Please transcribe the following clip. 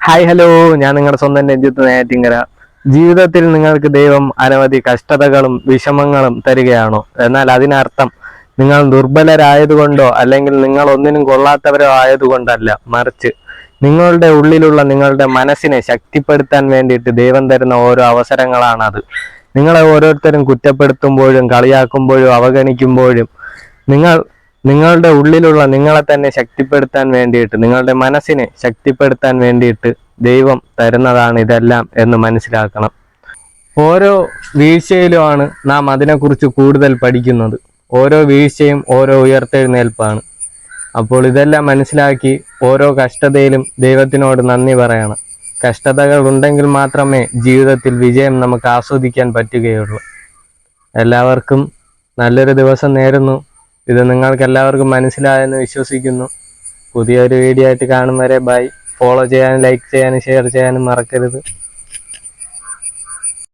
Hi hello, ഞാൻ നിങ്ങളുടെ സ്വന്തം രഞ്ജിത്ത് നെയ്യാറ്റിങ്കര. ജീവിതത്തിൽ നിങ്ങൾക്ക് ദൈവം അനവധി കഷ്ടതകളും വിഷമങ്ങളും തരികയാണോ? എന്നാൽ അതിനർത്ഥം നിങ്ങൾ ദുർബലരായതുകൊണ്ടോ അല്ലെങ്കിൽ നിങ്ങൾ ഒന്നിനും കൊള്ളാത്തവരോ ആയതുകൊണ്ടല്ല, മറിച്ച് നിങ്ങളുടെ ഉള്ളിലുള്ള നിങ്ങളുടെ മനസ്സിനെ ശക്തിപ്പെടുത്താൻ വേണ്ടിയിട്ട് ദൈവം തരുന്ന ഓരോ അവസരങ്ങളാണത്. നിങ്ങളെ ഓരോരുത്തരും കുറ്റപ്പെടുത്തുമ്പോഴും കളിയാക്കുമ്പോഴും അവഗണിക്കുമ്പോഴും നിങ്ങളുടെ ഉള്ളിലുള്ള നിങ്ങളെ തന്നെ ശക്തിപ്പെടുത്താൻ വേണ്ടിയിട്ട്, നിങ്ങളുടെ മനസ്സിനെ ശക്തിപ്പെടുത്താൻ വേണ്ടിയിട്ട് ദൈവം തരുന്നതാണ് ഇതെല്ലാം എന്ന് മനസ്സിലാക്കണം. ഓരോ വീഴ്ചയിലുമാണ് നാം അതിനെക്കുറിച്ച് കൂടുതൽ പഠിക്കുന്നത്. ഓരോ വീഴ്ചയും ഓരോ ഉയർത്തെഴുന്നേൽപ്പാണ്. അപ്പോൾ ഇതെല്ലാം മനസ്സിലാക്കി ഓരോ കഷ്ടതയിലും ദൈവത്തിനോട് നന്ദി പറയണം. കഷ്ടതകൾ ഉണ്ടെങ്കിൽ മാത്രമേ ജീവിതത്തിൽ വിജയം നമുക്ക് ആസ്വദിക്കാൻ പറ്റുകയുള്ളൂ. എല്ലാവർക്കും നല്ലൊരു ദിവസം നേരുന്നു. ഇത് നിങ്ങൾക്ക് എല്ലാവർക്കും മനസ്സിലായെന്ന് വിശ്വസിക്കുന്നു. പുതിയൊരു വീഡിയോ ആയിട്ട് കാണും വരെ ബൈ. ഫോളോ ചെയ്യാനും ലൈക്ക് ചെയ്യാനും ഷെയർ ചെയ്യാനും മറക്കരുത്.